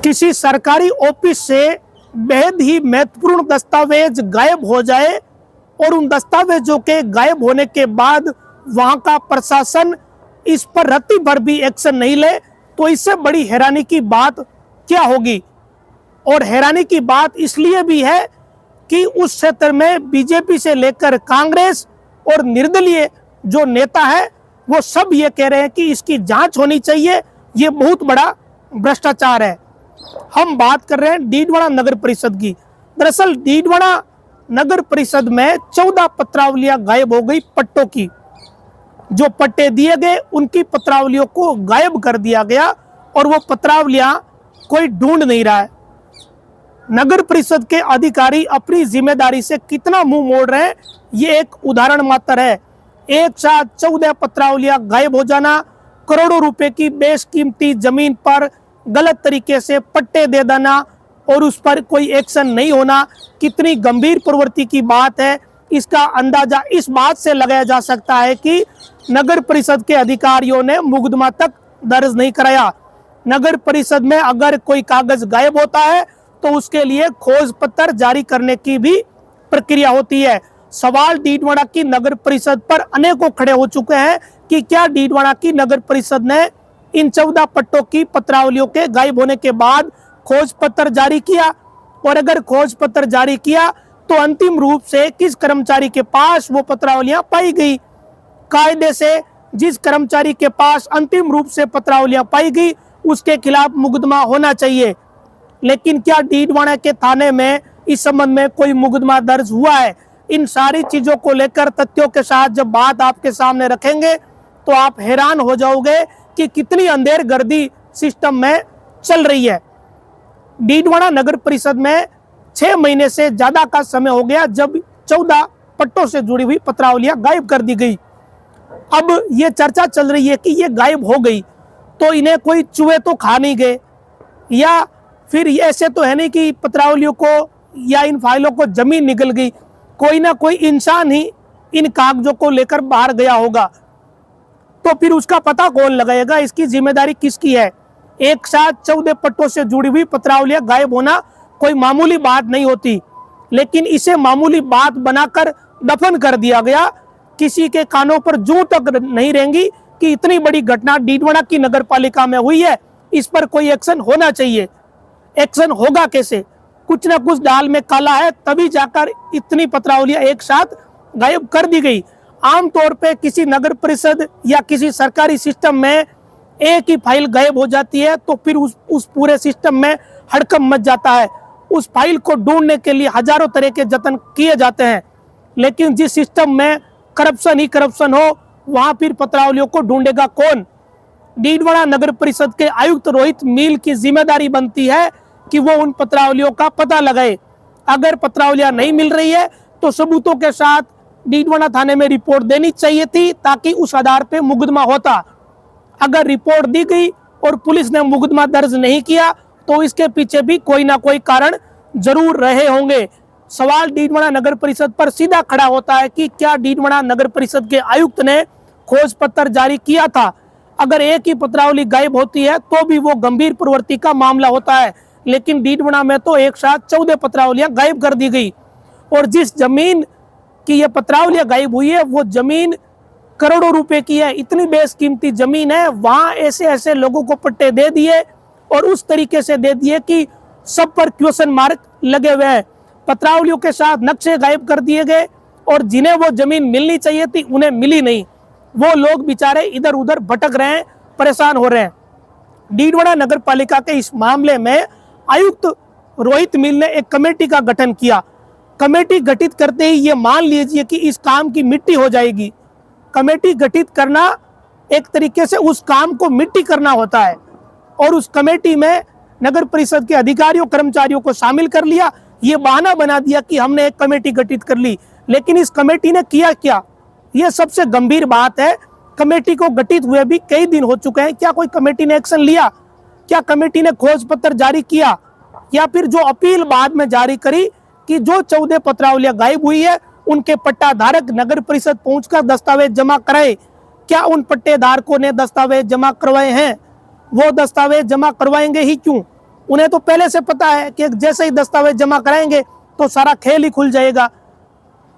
किसी सरकारी ऑफिस से बेहद ही महत्वपूर्ण दस्तावेज गायब हो जाए और उन दस्तावेजों के गायब होने के बाद वहां का प्रशासन इस पर रत्ती भर भी एक्शन नहीं ले, तो इससे बड़ी हैरानी की बात क्या होगी। और हैरानी की बात इसलिए भी है कि उस क्षेत्र में बीजेपी से लेकर कांग्रेस और निर्दलीय जो नेता है वो सब ये कह रहे हैं कि इसकी जांच होनी चाहिए, ये बहुत बड़ा भ्रष्टाचार है। हम बात कर रहे हैं डीडवाना नगर परिषद की। दरअसल डीडवाना नगर परिषद में 14 पत्रावलियां गायब हो गई पट्टों की। जो पट्टे दिए गए उनकी पत्रावलियों को गायब कर दिया गया और वो पत्रावलियां कोई ढूंढ नहीं रहा है। नगर परिषद के अधिकारी अपनी जिम्मेदारी से कितना मुंह मोड़ रहे हैं, ये एक उदाहरण मात्र है। एक साथ 14 पत्रावलियां गायब हो जाना, करोड़ों रुपए की बेशकीमती जमीन पर गलत तरीके से पट्टे दे देना और उस पर कोई एक्शन नहीं होना, कितनी गंभीर प्रवृत्ति की बात है। इसका अंदाजा इस बात से लगाया जा सकता है कि नगर परिषद के अधिकारियों ने मुकदमा तक दर्ज नहीं कराया। नगर परिषद में अगर कोई कागज गायब होता है तो उसके लिए खोज पत्र जारी करने की भी प्रक्रिया होती है। सवाल डीडवाना की नगर परिषद पर अनेकों खड़े हो चुके हैं कि क्या डीडवाना की नगर परिषद ने इन 14 पट्टों की पत्रावलियों के गायब होने के बाद खोज पत्र जारी किया, और अगर खोज पत्र जारी किया तो अंतिम रूप से किस कर्मचारी के पास वो पत्रावलियां पाई गई। कायदे से जिस कर्मचारी के पास अंतिम रूप से पत्रावलियां पाई गई उसके खिलाफ मुकदमा होना चाहिए। लेकिन क्या डीडवाना के थाने में इस संबंध में कोई मुकदमा दर्ज हुआ है? इन सारी चीजों को लेकर तथ्यों के साथ जब बात आपके सामने रखेंगे तो आप हैरान हो जाओगे कि कितनी अंधेरगर्दी सिस्टम में चल रही है। डीडवाना नगर परिषद में 6 महीने से ज्यादा का समय हो गया जब 14 पट्टों से जुड़ी हुई पत्रावलियां गायब कर दी गई। अब ये चर्चा चल रही है कि ये गायब हो गई तो इन्हें कोई चूहे तो खा नहीं गए, या फिर ऐसे तो है नहीं कि पत्रावलियों को या इन फाइलों को जमीन निकल गई। कोई ना कोई इंसान ही इन कागजों को लेकर बाहर गया होगा, तो फिर उसका पता कौन लगाएगा, इसकी जिम्मेदारी किसकी है। एक साथ 14 पट्टों से जुड़ी हुई पत्रावलियां गायब होना कोई मामूली बात नहीं होती, लेकिन इसे मामूली बात बनाकर दफन कर दिया गया। किसी के कानों पर जूं तक नहीं रहेंगी कि इतनी बड़ी घटना डीडवाना की नगर पालिका में हुई है, इस पर कोई एक्शन होना चाहिए। एक्शन होगा कैसे? कुछ ना कुछ दाल में काला है, तभी जाकर इतनी पत्रावलियां एक साथ गायब कर दी गई। आमतौर पे किसी नगर परिषद या किसी सरकारी सिस्टम में एक ही फाइल गायब हो जाती है तो फिर उस पूरे सिस्टम में हड़कंप मच जाता है। उस फाइल को ढूंढने के लिए हजारों तरह के जतन किए जाते हैं, लेकिन जिस सिस्टम में करप्शन ही करप्शन हो वहां फिर पत्रावलियों को ढूंढेगा कौन? डीडवाना नगर परिषद के आयुक्त रोहित मील की जिम्मेदारी बनती है कि वो उन पत्रावलियों का पता लगाए। अगर पत्रावलियां नहीं मिल रही है तो सबूतों के साथ डीडवाना थाने में रिपोर्ट देनी चाहिए थी, ताकि उस आधार पे मुकदमा होता। अगर रिपोर्ट दी गई और पुलिस ने मुकदमा दर्ज नहीं किया तो इसके पीछे भी कोई ना कोई कारण जरूर रहे होंगे। सवाल डीडवाना नगर परिषद पर सीधा खड़ा होता है कि क्या डीडवाना नगर परिषद के आयुक्त ने खोज पत्र जारी किया था? अगर एक ही पत्रावली गायब होती है तो भी वो गंभीर प्रवृत्ति का मामला होता है, लेकिन डीडवाना में तो एक साथ 14 पत्रावलियां गायब कर दी गई। और जिस जमीन की ये पत्रावलियां गायब हुई है वो जमीन करोड़ों रुपए की है, इतनी बेशकीमती जमीन है। वहां ऐसे ऐसे लोगों को पट्टे दे दिए और उस तरीके से दे दिए कि सब पर क्वेश्चन मार्क लगे हुए हैं। पत्रावलियों के साथ नक्शे गायब कर दिए गए और जिन्हें वो जमीन मिलनी चाहिए थी उन्हें मिली नहीं। वो लोग बेचारे इधर उधर भटक रहे हैं, परेशान हो रहे हैं। डीडवाना नगर पालिका के इस मामले में आयुक्त रोहित मील ने एक कमेटी का गठन किया। कमेटी गठित करते ही ये मान लीजिए कि इस काम की मिट्टी हो जाएगी। कमेटी गठित करना एक तरीके से उस काम को मिट्टी करना होता है, और उस कमेटी में नगर परिषद के अधिकारियों कर्मचारियों को शामिल कर लिया। ये बहाना बना दिया कि हमने एक कमेटी गठित कर ली, लेकिन इस कमेटी ने किया क्या? ये सबसे गंभीर बात है। कमेटी को गठित हुए भी कई दिन हो चुके हैं, क्या कोई कमेटी ने एक्शन लिया? क्या कमेटी ने खोज पत्र जारी किया? या फिर जो अपील बाद में जारी करी कि जो 14 पत्रावलियां गायब हुई है उनके पट्टाधारक नगर परिषद पहुंचकर दस्तावेज जमा कराए, क्या उन पट्टेधारकों ने दस्तावेज जमा करवाए हैं? वो दस्तावेज जमा करवाएंगे ही क्यों? उन्हें तो पहले से पता है कि जैसे ही दस्तावेज जमा कराएंगे तो सारा खेल ही खुल जाएगा।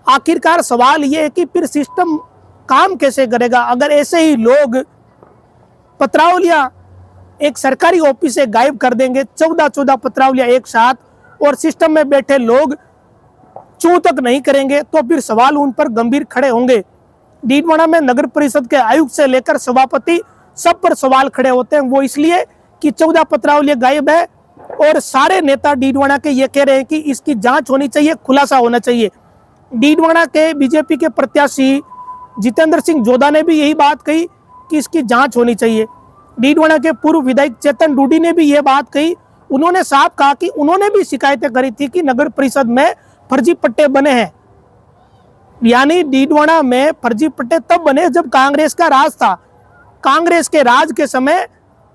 आखिरकार सवाल ये है कि फिर सिस्टम काम कैसे करेगा अगर ऐसे ही लोग पत्रावलियां एक सरकारी ऑफिस से गायब कर देंगे, 14 पत्रावलियां एक साथ, और सिस्टम में बैठे लोग चूं तक नहीं करेंगे तो फिर सवाल उन पर गंभीर खड़े होंगे। डीडवाना में नगर परिषद के आयुक्त से लेकर सभापति सब पर सवाल खड़े होते हैं। वो इसलिए कि 14 पत्रावलियां गायब है और सारे नेता डीडवाना के ये कह रहे हैं कि इसकी जांच होनी चाहिए, खुलासा होना चाहिए। डीडवाना के बीजेपी के प्रत्याशी जितेंद्र सिंह जोधा ने भी यही बात कही कि इसकी जांच होनी चाहिए। डीडवाना के पूर्व विधायक चेतन डूडी ने भी ये बात कही। उन्होंने साफ कहा कि उन्होंने भी शिकायतें करी थी कि नगर परिषद में फर्जी पट्टे बने हैं। यानी डीडवाना में फर्जी पट्टे तब बने जब कांग्रेस का राज था। कांग्रेस के राज के समय,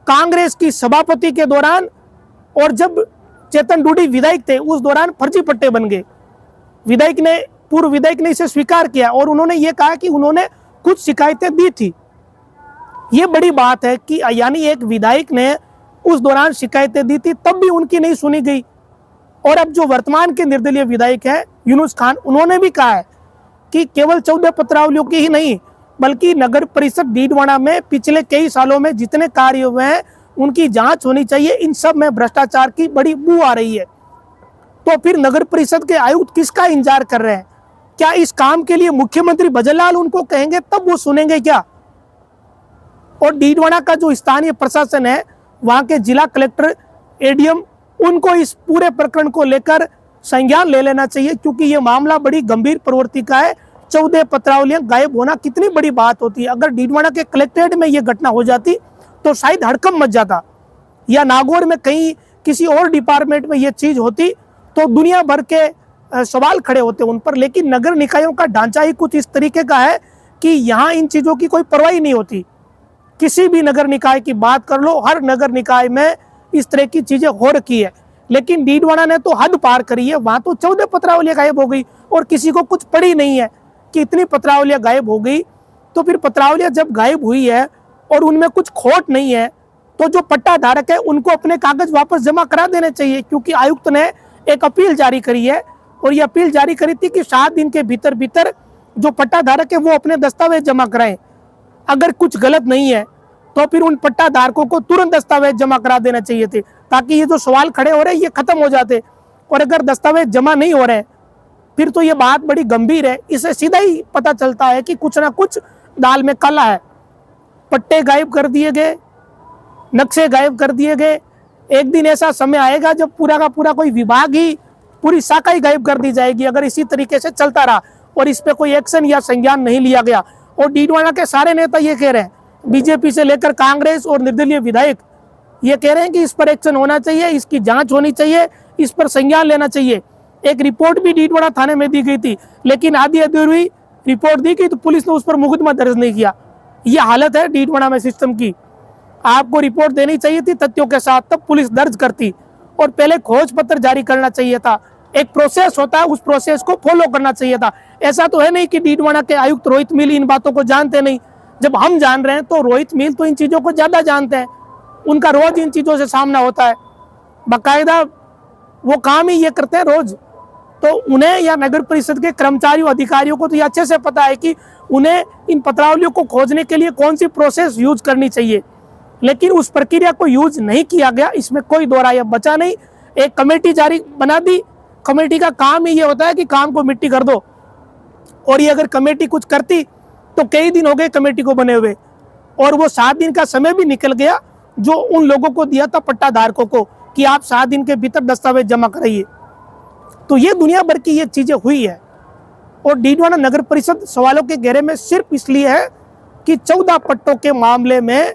कांग्रेस की सभापति के दौरान, और जब चेतन डूडी विधायक थे उस दौरान फर्जी पट्टे बन गए। पूर्व विधायक ने इसे स्वीकार किया और उन्होंने ये कहा कि उन्होंने कुछ शिकायतें दी थी। ये बड़ी बात है कि यानी एक विधायक ने उस दौरान शिकायतें दी थी, तब भी उनकी नहीं सुनी गई। और अब जो वर्तमान के निर्दलीय विधायक हैं यूनुस खान, उन्होंने भी कहा है कि केवल 14 पत्रावलियों की ही नहीं बल्कि नगर परिषद डीडवाना में पिछले कई सालों में जितने कार्य हुए हैं उनकी जांच होनी चाहिए। इन सब में भ्रष्टाचार की बड़ी बू आ रही है। तो फिर नगर परिषद के आयुक्त किसका इंतजार कर रहे हैं? क्या इस काम के लिए मुख्यमंत्री भजनलाल उनको कहेंगे तब वो सुनेंगे क्या? और डीडवाना का जो स्थानीय प्रशासन है, वहां के जिला कलेक्टर, एडीएम, उनको इस पूरे प्रकरण को लेकर संज्ञान ले लेना चाहिए, क्योंकि ये मामला बड़ी गंभीर प्रवृत्ति का है। 14 पत्रावलियां गायब होना कितनी बड़ी बात होती है। अगर डीडवाना के कलेक्ट्रेट में ये घटना हो जाती तो शायद हड़कंप मच जाता, या नागौर में कहीं किसी और डिपार्टमेंट में ये चीज होती तो दुनिया भर के सवाल खड़े होते उन पर। लेकिन नगर निकायों का ढांचा ही कुछ इस तरीके का है कि यहाँ इन चीजों की कोई परवाही नहीं होती। किसी भी नगर निकाय की बात कर लो, हर नगर निकाय में इस तरह की चीजें हो रखी है। लेकिन डीडवाना ने तो हद पार करी है। वहां तो 14 पत्रावलियां गायब हो गई और किसी को कुछ पड़ी नहीं है कि इतनी पत्रावलियां गायब हो गई। तो फिर पत्रावलियां जब गायब हुई है और उनमें कुछ खोट नहीं है तो जो पट्टा धारक है उनको अपने कागज वापस जमा करा देने चाहिए, क्योंकि आयुक्त ने एक अपील जारी करी है और ये अपील जारी करी थी कि 7 दिन के भीतर भीतर जो पट्टा धारक है वो अपने दस्तावेज जमा कराएं। अगर कुछ गलत नहीं है तो फिर उन पट्टा धारकों को तुरंत दस्तावेज जमा करा देना चाहिए थे, ताकि ये जो सवाल खड़े हो रहे हैं ये खत्म हो जाते। और अगर दस्तावेज जमा नहीं हो रहे फिर तो ये बात बड़ी गंभीर है। इससे सीधा ही पता चलता है कि कुछ ना कुछ दाल में काला है। पट्टे गायब कर दिए गए, नक्शे गायब कर दिए गए। एक दिन ऐसा समय आएगा जब पूरा का पूरा कोई विभाग ही, पूरी शाखा ही गायब कर दी जाएगी अगर इसी तरीके से चलता रहा और इस पे कोई एक्शन या संज्ञान नहीं लिया गया। और डीडवाना के सारे नेता ये कह रहे हैं, बीजेपी से लेकर कांग्रेस और निर्दलीय विधायक ये कह रहे हैं कि इस पर एक्शन होना चाहिए, इसकी जांच होनी चाहिए, इस पर संज्ञान लेना चाहिए। एक रिपोर्ट भी डीडवाना थाने में दी गई थी, लेकिन आधी अधूरी रिपोर्ट दी गई तो पुलिस ने उस पर मुकदमा दर्ज नहीं किया। ये हालत है डीडवाना में सिस्टम की। आपको रिपोर्ट देनी चाहिए थी तथ्यों के साथ, तब पुलिस दर्ज करती, और पहले खोज पत्र जारी करना चाहिए था। एक प्रोसेस होता है, उस प्रोसेस को फॉलो करना चाहिए था। ऐसा तो है नहीं कि डीडवाना के आयुक्त रोहित मील इन बातों को जानते नहीं। जब हम जान रहे हैं तो रोहित मील तो इन चीजों को ज्यादा जानते हैं, उनका रोज इन चीजों से सामना होता है, बाकायदा वो काम ही ये करते हैं रोज। तो उन्हें या नगर परिषद के कर्मचारियों, अधिकारियों को तो ये अच्छे से पता है कि उन्हें इन पत्रावलियों को खोजने के लिए कौन सी प्रोसेस यूज करनी चाहिए। लेकिन उस प्रक्रिया को यूज नहीं किया गया, इसमें कोई दो राय बचा नहीं। एक कमेटी जारी बना दी, कमेटी का काम ही ये होता है कि काम को मिट्टी कर दो, और ये अगर कमेटी कुछ करती तो कई दिन हो गए कमेटी को बने हुए, और वो 7 दिन का समय भी निकल गया जो उन लोगों को दिया था पट्टा धारकों को कि आप 7 दिन के भीतर दस्तावेज जमा कराइए। तो ये दुनिया भर की ये चीजें हुई है। और डीडवाना नगर परिषद सवालों के घेरे में सिर्फ इसलिए है कि 14 पट्टों के मामले में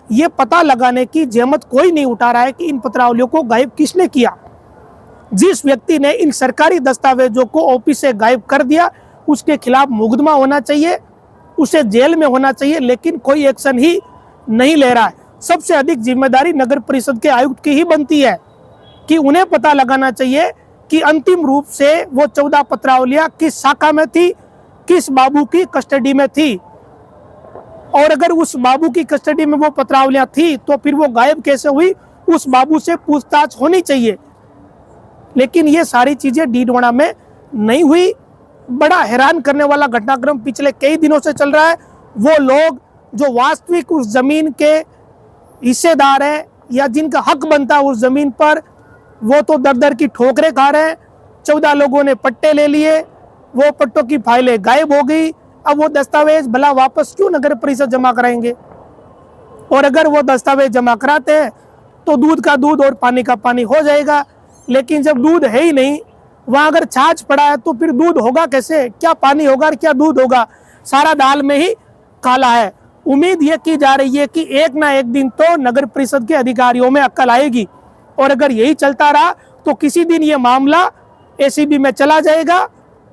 ये पता लगाने की जहमत कोई नहीं उठा रहा है कि इन पत्रावलियों को गायब किसने किया। जिस व्यक्ति ने इन सरकारी दस्तावेजों को ऑफिस से गायब कर दिया उसके खिलाफ मुकदमा होना चाहिए, उसे जेल में होना चाहिए, लेकिन कोई एक्शन ही नहीं ले रहा है। सबसे अधिक जिम्मेदारी नगर परिषद के आयुक्त की ही बनती है कि उन्हें पता लगाना चाहिए कि अंतिम रूप से वो 14 पत्रावलियां किस शाखा में थी, किस बाबू की कस्टडी में थी, और अगर उस बाबू की कस्टडी में वो पत्रावलियां थी तो फिर वो गायब कैसे हुई, उस बाबू से पूछताछ होनी चाहिए। लेकिन ये सारी चीजें डीडवाना में नहीं हुई। बड़ा हैरान करने वाला घटनाक्रम पिछले कई दिनों से चल रहा है। वो लोग जो वास्तविक उस जमीन के हिस्सेदार हैं या जिनका हक बनता है उस जमीन पर, वो तो दर दर की ठोकरें खा रहे हैं। 14 लोगों ने पट्टे ले लिए, वो पट्टों की फाइलें गायब हो गई। अब वो दस्तावेज भला वापस क्यों नगर परिषद जमा कराएंगे? और अगर वो दस्तावेज जमा कराते हैं तो दूध का दूध और पानी का पानी हो जाएगा। लेकिन जब दूध है ही नहीं, वहाँ अगर छाछ पड़ा है तो फिर दूध होगा कैसे? क्या पानी होगा और क्या दूध होगा? सारा दाल में ही काला है। उम्मीद ये की जा रही है कि एक ना एक दिन तो नगर परिषद के अधिकारियों में अक्ल आएगी, और अगर यही चलता रहा तो किसी दिन ये मामला एसीबी में चला जाएगा,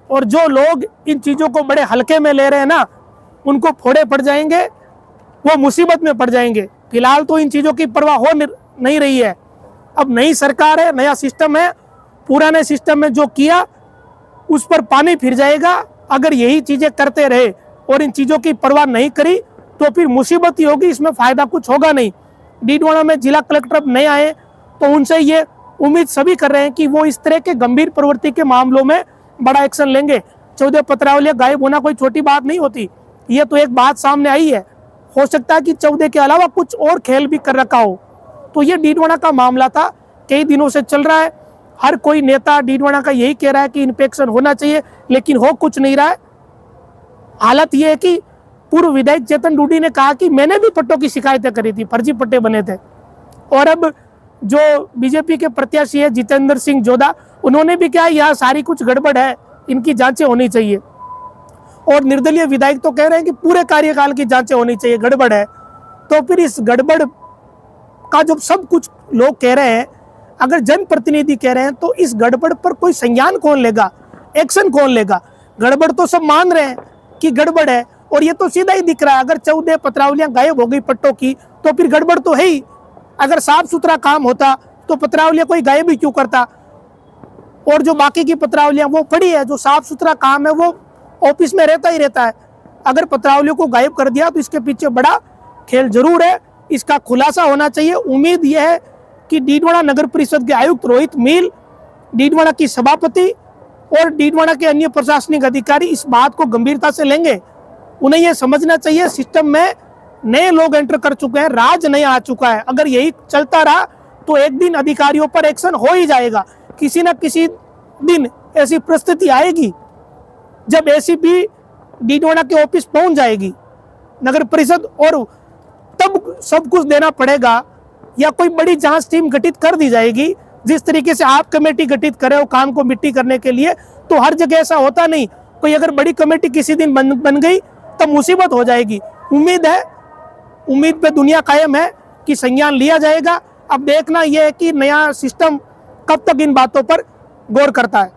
और जो लोग इन चीज़ों को बड़े हल्के में ले रहे हैं ना, उनको फोड़े पड़ जाएंगे, वो मुसीबत में पड़ जाएंगे। फिलहाल तो इन चीज़ों की परवाह हो नहीं रही है। अब नई सरकार है, नया सिस्टम है, पुराने सिस्टम में जो किया उस पर पानी फिर जाएगा। अगर यही चीज़ें करते रहे और इन चीज़ों की परवाह नहीं करी तो फिर मुसीबत ही होगी, इसमें फ़ायदा कुछ होगा नहीं। डीडवाना में जिला कलेक्टर अब नए आए तो उनसे ये उम्मीद सभी कर रहे हैं कि वो इस तरह के गंभीर प्रवृत्ति के मामलों में बड़ा एक्शन लेंगे। 14 पत्रावलियाँ गायब होना कोई छोटी बात नहीं होती। ये तो एक बात सामने आई है, हो सकता है कि 14 के अलावा कुछ और खेल भी कर रखा हो। तो ये डीडवाना का मामला था, कई दिनों से चल रहा है। हर कोई नेता डीडवाना का यही कह रहा है कि इंस्पेक्शन होना चाहिए, लेकिन हो कुछ नहीं रहा है। हालत ये है कि पूर्व विधायक चेतन डूडी ने कहा कि मैंने भी पट्टों की शिकायतें करी थी, फर्जी पट्टे बने थे। और अब जो बीजेपी के प्रत्याशी है जितेंद्र सिंह जोधा, उन्होंने भी कहा यहाँ सारी कुछ गड़बड़ है, इनकी जांचें होनी चाहिए। और निर्दलीय विधायक तो कह रहे हैं कि पूरे कार्यकाल की जांचें होनी चाहिए, गड़बड़ है। तो फिर इस गड़बड़ का जो सब कुछ लोग कह रहे हैं, अगर जनप्रतिनिधि कह रहे हैं तो इस गड़बड़ पर कोई संज्ञान कौन लेगा, एक्शन कौन लेगा? गड़बड़ तो सब मान रहे हैं कि गड़बड़ है, और ये तो सीधा ही दिख रहा है। अगर 14 पत्रावलियां गायब हो गई पट्टों की तो फिर गड़बड़ तो है ही। अगर साफ सुथरा काम होता तो पत्रावलियां कोई गायब ही क्यों करता? और जो बाकी की पत्रावलियां वो पड़ी है, जो साफ सुथरा काम है वो ऑफिस में रहता ही रहता है। अगर पत्रावलियों को गायब कर दिया तो इसके पीछे बड़ा खेल जरूर है, इसका खुलासा होना चाहिए। उम्मीद यह है कि डीडवाना नगर परिषद के आयुक्त रोहित मील, डीडवाना की सभापति और डीडवाना के अन्य प्रशासनिक अधिकारी इस बात को गंभीरता से लेंगे। उन्हें यह समझना चाहिए सिस्टम में नए लोग एंटर कर चुके हैं, राज नया आ चुका है। अगर यही चलता रहा तो एक दिन अधिकारियों पर एक्शन हो ही जाएगा। किसी न किसी दिन ऐसी परिस्थिति आएगी जब एसीपी डीडवाना के ऑफिस पहुंच जाएगी नगर परिषद, और तब सब कुछ देना पड़ेगा, या कोई बड़ी जांच टीम गठित कर दी जाएगी। जिस तरीके से आप कमेटी गठित करे हो काम को मिट्टी करने के लिए, तो हर जगह ऐसा होता नहीं। कोई अगर बड़ी कमेटी किसी दिन बन गई तब मुसीबत हो जाएगी। उम्मीद है, उम्मीद पे दुनिया कायम है कि संज्ञान लिया जाएगा। अब देखना यह है कि नया सिस्टम कब तक इन बातों पर गौर करता है।